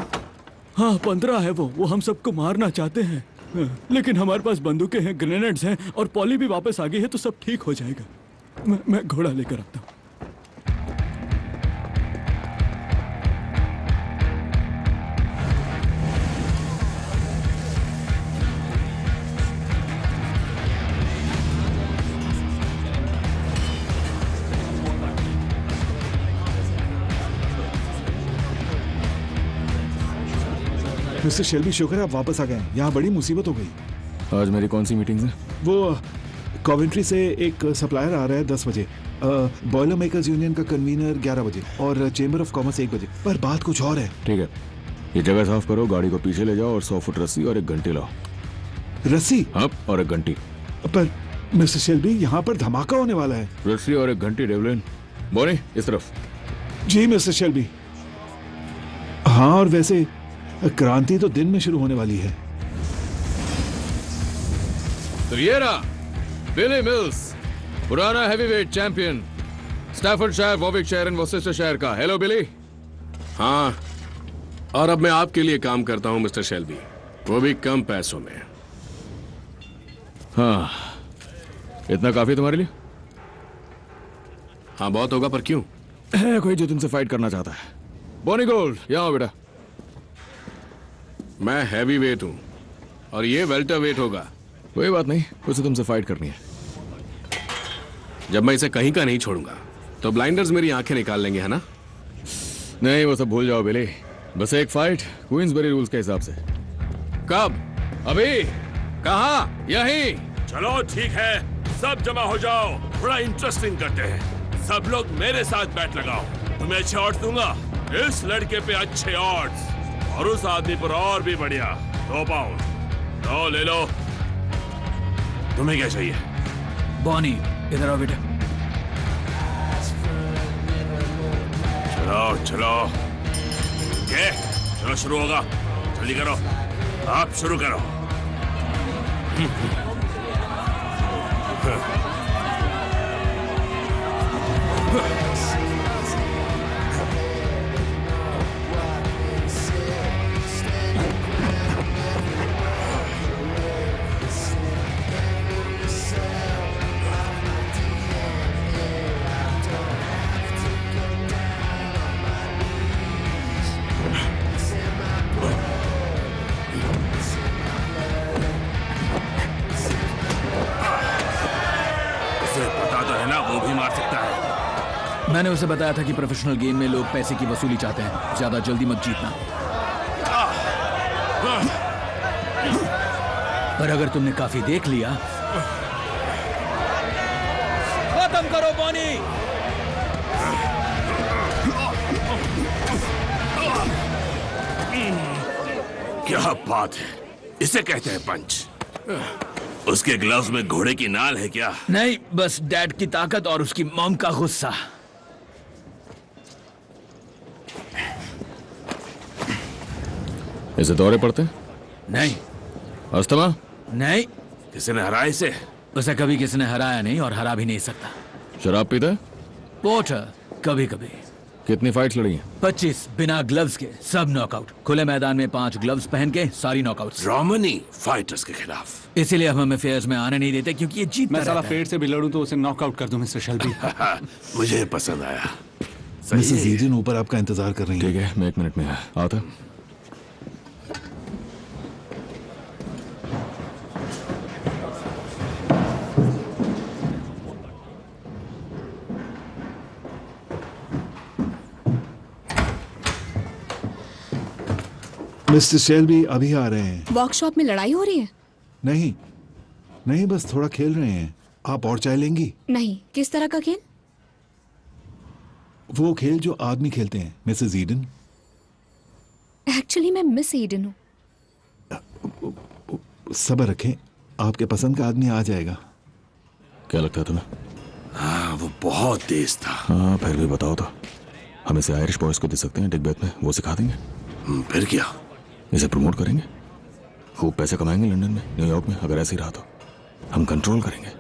हाँ, 15 है वो हम सबको मारना चाहते हैं। लेकिन हमारे पास बंदूकें हैं, ग्रेनेड्स हैं और पॉली भी वापस आ गई है तो सब ठीक हो जाएगा। मैं घोड़ा लेकर आता हूँ। मिस्टर शेल्बी, शुक्र है आप वापस आ गए। यहाँ बड़ी मुसीबत हो गई। आज मेरी कौन सी मीटिंग है? वो कॉवेंट्री से एक सप्लायर आ रहा है 10 बजे, बॉयलर मेकर्स यूनियन का कन्वीनर 11 बजे और चेंबर ऑफ कॉमर्स 1 बजे। पर बात कुछ और है। ठीक है, ये जगह साफ करो, गाड़ी को पीछे ले जाओ और 100 फुट रस्सी और एक घंटी लाओ। रस्सी? हाँ, और एक घंटी। पर मिस्टर शेल्बी, यहाँ पर धमाका होने वाला है। रस्सी और एक घंटी डेवलिन। बोनी इस तरफ। जी मिस्टर शेल्बी। हाँ, और वैसे क्रांति तो दिन में शुरू होने वाली है। तो ये रहा बिली मिल्स, पुराना heavyweight champion, Staffordshire, Warwickshire and Worcestershire का। Hello Billy. हाँ, और अब मैं आपके लिए काम करता हूं मिस्टर शेल्बी, वो भी कम पैसों में। हाँ, इतना काफी तुम्हारे लिए? हाँ, बहुत होगा, पर क्यों? है कोई जो तुमसे फाइट करना चाहता है? बॉनी गोल्ड, यहाँ आओ बेटा। मैं हैवी वेट हूं और ये वेल्टर वेट होगा। कोई बात नहीं, उसे तुमसे फाइट करनी है। जब मैं इसे कहीं का नहीं छोड़ूंगा तो ब्लाइंडर्स मेरी आंखें निकाल लेंगे, है ना? नहीं, वो सब भूल जाओ बिली। बस एक फाइट क्वींसबरी रूल्स के हिसाब से। कब? अभी। कहाँ? यहीं। चलो ठीक है, सब जमा हो जाओ, थोड़ा इंटरेस्टिंग करते हैं। सब लोग मेरे साथ बैट लगाओ, तुम्हें अच्छे ऑड्स दूंगा। इस लड़के पे अच्छे ऑड्स और उस आदमी पर और भी बढ़िया। 2 पाउंड। लो ले लो। तुम्हें क्या चाहिए? बॉनी इधर आओ बेटा। चलो चलो, ये चलो शुरू होगा। जल्दी करो, आप शुरू करो। मैंने उसे बताया था कि प्रोफेशनल गेम में लोग पैसे की वसूली चाहते हैं, ज्यादा जल्दी मत जीतना। पर अगर तुमने काफी देख लिया, खत्म करो बॉनी। क्या बात है, इसे कहते हैं पंच। उसके ग्लव्स में घोड़े की नाल है क्या? नहीं, बस डैड की ताकत और उसकी मॉम का गुस्सा। इसे दौरे पड़ते हैं? नहीं। अस्थमा? नहीं। किसी ने हराया इसे? उसे कभी किसी ने हराया नहीं और हरा भी नहीं सकता। शराब पीता है? पोर्टर कभी कभी। कितनी फाइट्स लड़ी हैं? 25 बिना ग्लव्स के, सब नॉकआउट। खुले मैदान में 5 ग्लव्स पहन के सारी नॉकआउट्स। रोमनी फाइटर्स के खिलाफ। इसीलिए हम हमें फेयर्स में आने नहीं देते, क्योंकि ये जीतता मैं साला रहता है। पेट से भी लड़ूं तो उसे नॉकआउट कर दूं मिस्टर शेल्बी। मुझे पसंद आया। मिसेस ईडन ऊपर आपका इंतजार कर रही हैं। ठीक है, मैं 1 मिनट में आता। मिस्टर शेल्बी अभी आ रहे हैं। वर्कशॉप में लड़ाई हो रही है? नहीं नहीं, बस थोड़ा खेल रहे हैं। आप और चाय लेंगी? नहीं। किस तरह का खेल? वो खेल जो आदमी खेलते हैं मिसेस ईडन। एक्चुअली मैं मिस ईडन हूँ। सब्र रखें, आपके पसंद का आदमी आ जाएगा। क्या लगता है तुम्हें? हाँ, वो बहुत तेज था। हाँ, फिर भी बताओ तो। हम इसे आयरिश बॉयज को दे सकते हैं डिगबैथ में, वो सिखा देंगे। फिर क्या? इसे प्रमोट करेंगे, खूब पैसे कमाएंगे लंदन में, न्यूयॉर्क में। अगर ऐसे ही रहा तो हम कंट्रोल करेंगे,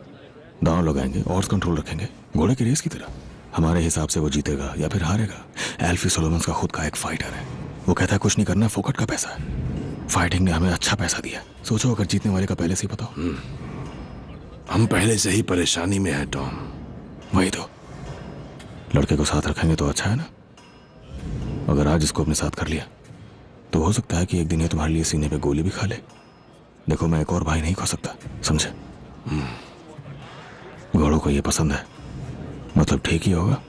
दांव लगाएंगे, और कंट्रोल रखेंगे, घोड़े की रेस की तरह। हमारे हिसाब से वो जीतेगा या फिर हारेगा। एल्फी सोलोमन्स का खुद का एक फाइटर है, वो कहता है कुछ नहीं करना, फोकट का पैसा है। फाइटिंग ने हमें अच्छा पैसा दिया। सोचो अगर जीतने वाले का पहले से ही पता हो। हम पहले से ही परेशानी में हैं टॉम। वही तो, लड़के को साथ रखेंगे तो अच्छा है ना। अगर आज इसको अपने साथ कर लिया तो हो सकता है कि एक दिन ये तुम्हारे लिए सीने पे गोली भी खा ले। देखो, मैं एक और भाई नहीं खो सकता, समझे? घोड़ों को ये पसंद है, मतलब ठीक ही होगा।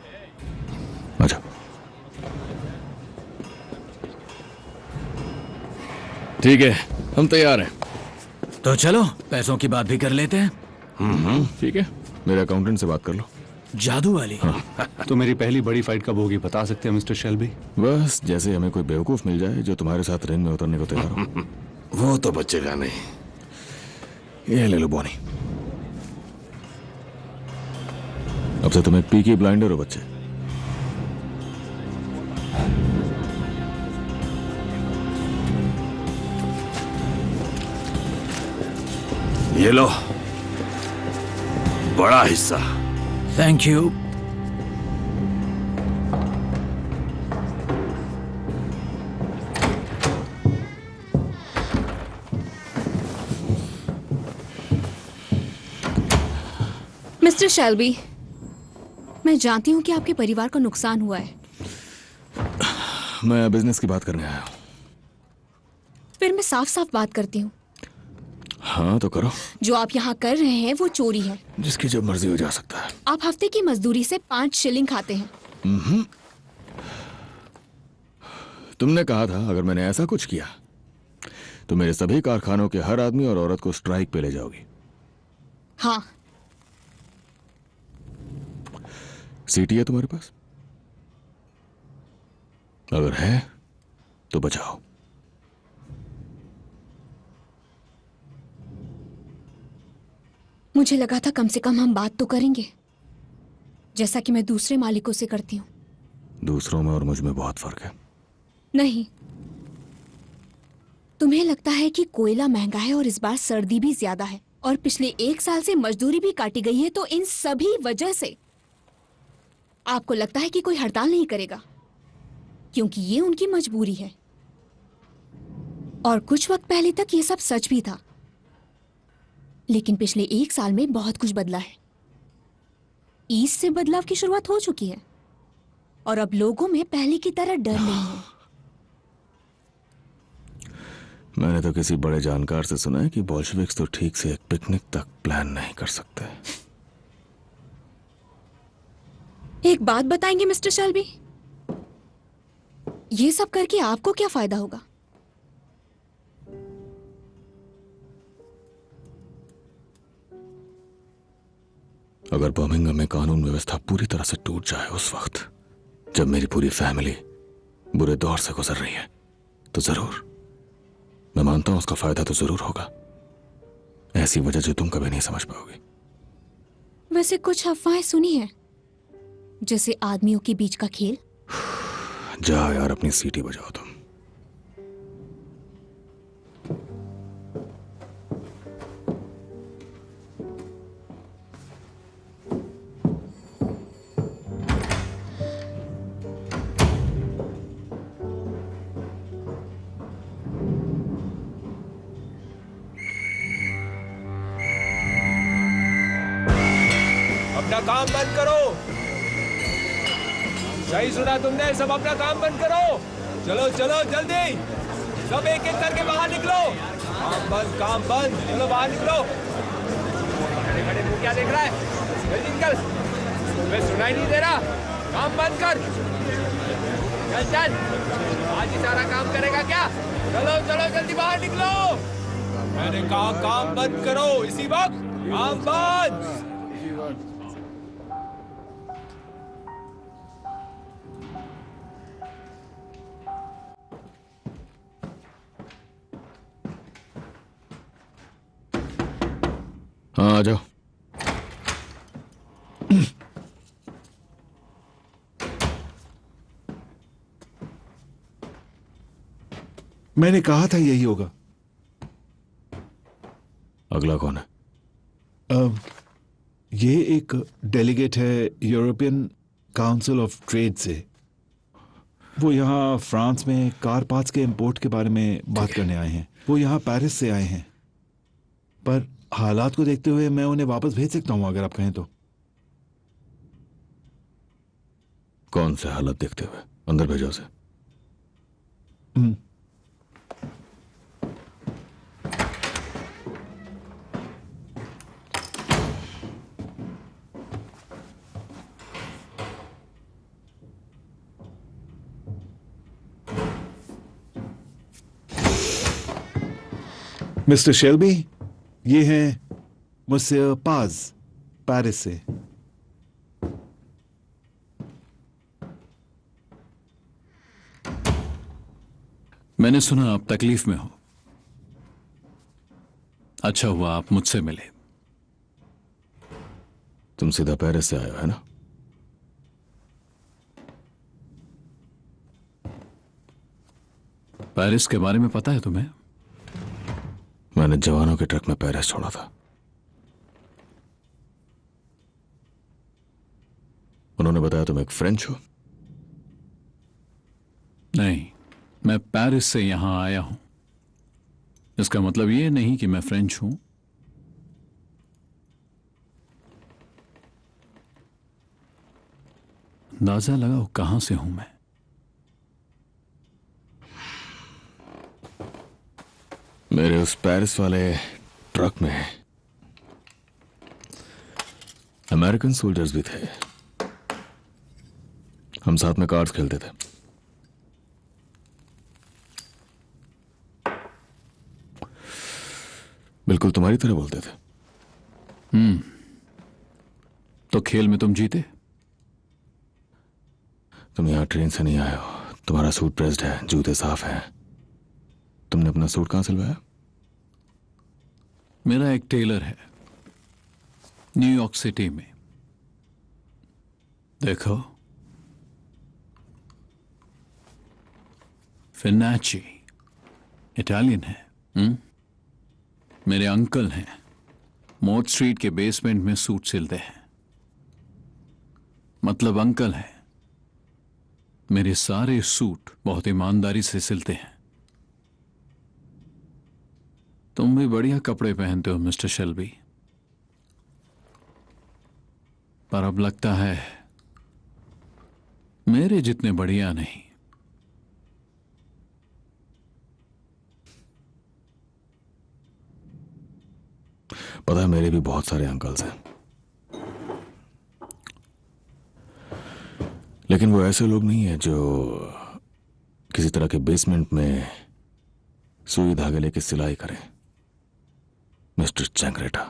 अच्छा, ठीक है, हम तैयार हैं। तो चलो पैसों की बात भी कर लेते हैं। ठीक है, मेरे अकाउंटेंट से बात कर लो। जादू वाली? हाँ। तो मेरी पहली बड़ी फाइट कब होगी बता सकते हैं मिस्टर शेल्बी? बस जैसे हमें कोई बेवकूफ मिल जाए जो तुम्हारे साथ रिंग में उतरने को तैयार हो। वो तो बचेगा नहीं। ये ले लो बॉनी। अब से तुम एक पीकी ब्लाइंडर हो बच्चे। ये लो बड़ा हिस्सा। Thank you. मिस्टर शेल्बी, मैं जानती हूँ कि आपके परिवार को नुकसान हुआ है। मैं बिजनेस की बात करने आया हूँ। फिर मैं साफ साफ बात करती हूँ। हाँ तो करो। जो आप यहाँ कर रहे हैं वो चोरी है। जिसकी जब मर्जी हो जा सकता है। आप हफ्ते की मजदूरी से 5 शिलिंग खाते हैं। तुमने कहा था अगर मैंने ऐसा कुछ किया तो मेरे सभी कारखानों के हर आदमी और औरत को स्ट्राइक पे ले जाओगी। हाँ। सीटी है तुम्हारे पास? अगर है तो बचाओ। मुझे लगा था कम से कम हम बात तो करेंगे, जैसा कि मैं दूसरे मालिकों से करती हूँ। दूसरों में और मुझ में बहुत फर्क है। नहीं, तुम्हें लगता है कि कोयला महंगा है और इस बार सर्दी भी ज्यादा है और पिछले 1 साल से मजदूरी भी काटी गई है, तो इन सभी वजह से आपको लगता है कि कोई हड़ताल नहीं करेगा क्योंकि ये उनकी मजबूरी है। और कुछ वक्त पहले तक ये सब सच भी था, लेकिन पिछले 1 साल में बहुत कुछ बदला है। ईस्ट से बदलाव की शुरुआत हो चुकी है और अब लोगों में पहले की तरह डर नहीं है। मैंने तो किसी बड़े जानकार से सुना है कि बोल्शेविक्स तो ठीक से एक पिकनिक तक प्लान नहीं कर सकते। एक बात बताएंगे मिस्टर शेल्बी, ये सब करके आपको क्या फायदा होगा? अगर बर्मिंघम में कानून व्यवस्था पूरी तरह से टूट जाए उस वक्त जब मेरी पूरी फैमिली बुरे दौर से गुजर रही है, तो जरूर, मैं मानता हूं उसका फायदा तो जरूर होगा। ऐसी वजह जो तुम कभी नहीं समझ पाओगे। वैसे कुछ अफवाहें सुनी है, जैसे आदमियों के बीच का खेल। जाओ यार, अपनी सीटी बजाओ तुम। अपना काम बंद करो। सही सुना तुमने, सब अपना काम बंद करो। चलो चलो जल्दी, सब एक एक करके बाहर निकलो। काम बंद, काम बंद, चलो बाहर निकलो। खड़े खड़े मुंह क्या देख रहा है? जल्दी निकल, तुम्हें सुनाई नहीं दे रहा? काम बंद कर। चल चल, आज ही सारा काम करेगा क्या? चलो चलो जल्दी बाहर निकलो। मैंने कहा काम बंद करो इसी वक्त। काम बंद। हाँ आ जाओ। मैंने कहा था यही होगा। अगला कौन है? ये एक डेलीगेट है यूरोपियन काउंसिल ऑफ ट्रेड से। वो यहाँ फ्रांस में कार पार्ट्स के इंपोर्ट के बारे में बात करने आए हैं। वो यहाँ पेरिस से आए हैं, पर हालात को देखते हुए मैं उन्हें वापस भेज सकता हूँ अगर आप कहें तो। कौन से हालत देखते हुए? अंदर भेजो उसे। मिस्टर शेल्बी, ये हैं मुझसे पाज, पेरिस से। मैंने सुना आप तकलीफ में हो। अच्छा हुआ आप मुझसे मिले। तुम सीधा पेरिस से आए हो है ना? पेरिस के बारे में पता है तुम्हें? मैंने जवानों के ट्रक में पेरिस छोड़ा था। उन्होंने बताया तुम एक फ्रेंच हो। नहीं, मैं पेरिस से यहां आया हूं। इसका मतलब यह नहीं कि मैं फ्रेंच हूं। अंदाजा लगाओ कहां से हूं मैं। मेरे उस पेरिस वाले ट्रक में अमेरिकन सोल्जर्स भी थे। हम साथ में कार्ड्स खेलते थे। बिल्कुल तुम्हारी तरह बोलते थे। तो खेल में तुम जीते? तुम यहां ट्रेन से नहीं आए हो। तुम्हारा सूट प्रेस्ड है, जूते साफ हैं। तुमने अपना सूट कहां सिलवाया? मेरा एक टेलर है न्यूयॉर्क सिटी में। देखो, फिनाची इटालियन है। मेरे अंकल हैं, मोट स्ट्रीट के बेसमेंट में सूट सिलते हैं। मतलब अंकल हैं, मेरे सारे सूट बहुत ईमानदारी से सिलते हैं। तुम भी बढ़िया कपड़े पहनते हो मिस्टर शेल्बी, पर अब लगता है मेरे जितने बढ़िया नहीं। पता है, मेरे भी बहुत सारे अंकल्स हैं, लेकिन वो ऐसे लोग नहीं है जो किसी तरह के बेसमेंट में सुई धागे लेके सिलाई करें। मिस्टर चैंग्रेटा,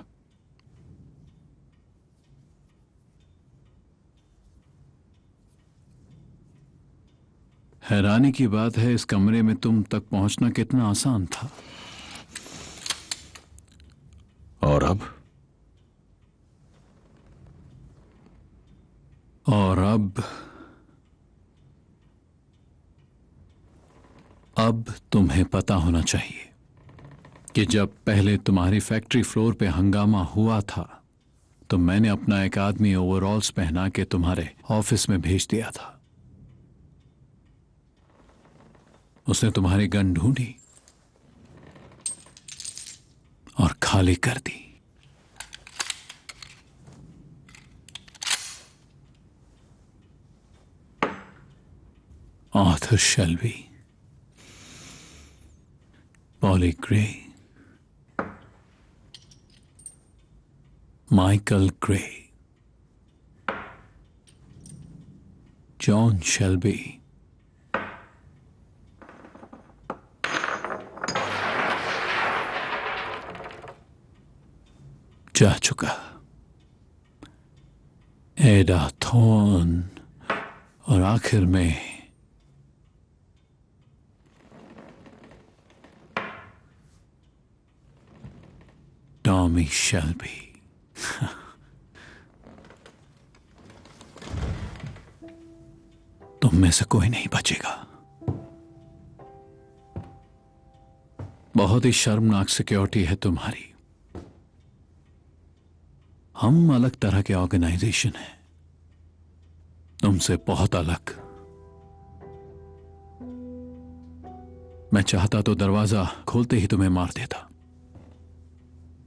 हैरानी की बात है इस कमरे में तुम तक पहुंचना कितना आसान था। और अब? अब तुम्हें पता होना चाहिए कि जब पहले तुम्हारी फैक्ट्री फ्लोर पे हंगामा हुआ था तो मैंने अपना एक आदमी ओवरऑल्स पहना के तुम्हारे ऑफिस में भेज दिया था। उसने तुम्हारी गन ढूंढी और खाली कर दी। Arthur Shelby, Polly Grey, Michael Grey, John Shelby, जा चुका। एडा थॉर्न और आखिर में टॉमी शेल्बी। तुम में से कोई नहीं बचेगा। बहुत ही शर्मनाक सिक्योरिटी है तुम्हारी। हम अलग तरह के ऑर्गेनाइजेशन हैं, तुमसे बहुत अलग। मैं चाहता तो दरवाजा खोलते ही तुम्हें मार देता,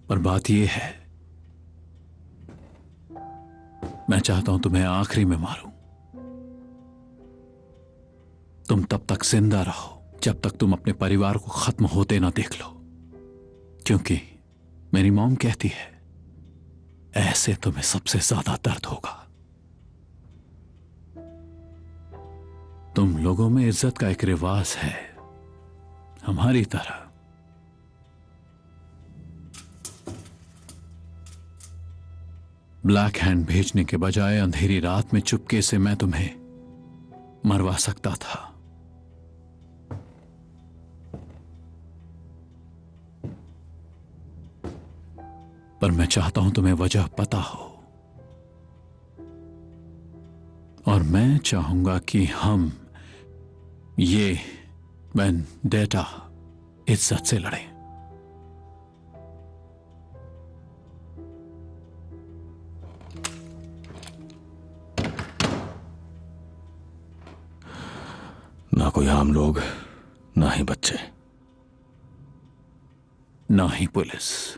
पर बात यह है मैं चाहता हूं तुम्हें आखिरी में मारूं। तुम तब तक जिंदा रहो जब तक तुम अपने परिवार को खत्म होते ना देख लो, क्योंकि मेरी मॉम कहती है ऐसे तुम्हें सबसे ज्यादा दर्द होगा। तुम लोगों में इज्जत का एक रिवाज है हमारी तरह। ब्लैक हैंड भेजने के बजाय अंधेरी रात में चुपके से मैं तुम्हें मरवा सकता था। पर मैं चाहता हूं तुम्हें वजह पता हो, और मैं चाहूंगा कि हम ये वेंडेटा इज्जत से लड़े। ना कोई आम लोग, ना ही बच्चे, ना ही पुलिस।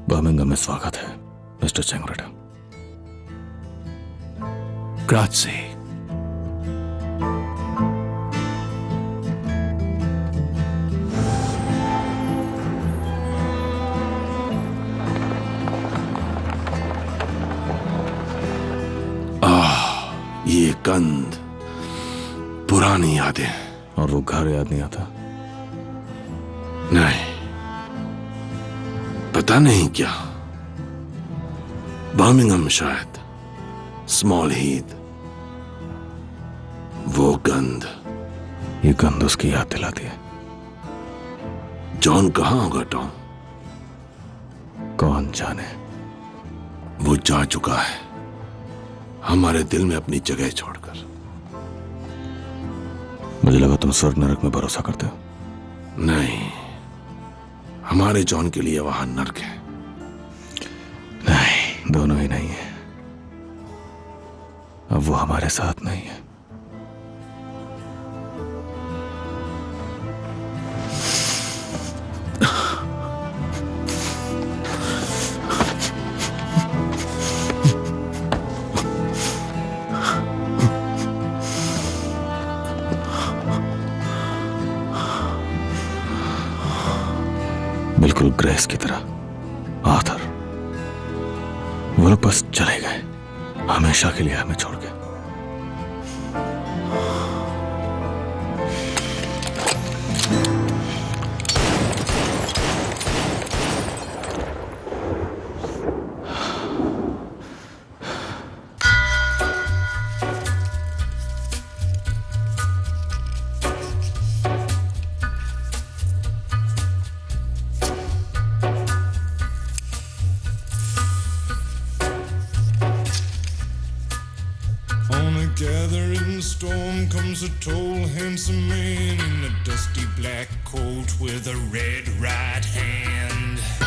बर्मिंघम में स्वागत है मिस्टर चेंगरेटा। ग्राzie। ये गंध, पुरानी यादें। और वो घर याद नहीं आता? नहीं, पता नहीं क्या, बर्मिंघम शायद, स्मॉल हीथ, वो गंध। ये गंध उसकी याद दिलाती है। जॉन कहाँ होगा टॉम? कौन जाने। वो जा चुका है हमारे दिल में अपनी जगह छोड़कर। मुझे लगा तुम स्वर्ग नरक में भरोसा करते हो। नहीं, हमारे जॉन के लिए वहां नरक है। नहीं, दोनों ही नहीं है। अब वो हमारे साथ नहीं है। बिल्कुल ग्रेस की तरह। आर्थर, वो लोग बस चले गए हमेशा के लिए हमें छोड़ के। Gathering storm comes a tall, handsome man in a dusty black coat with a red right hand.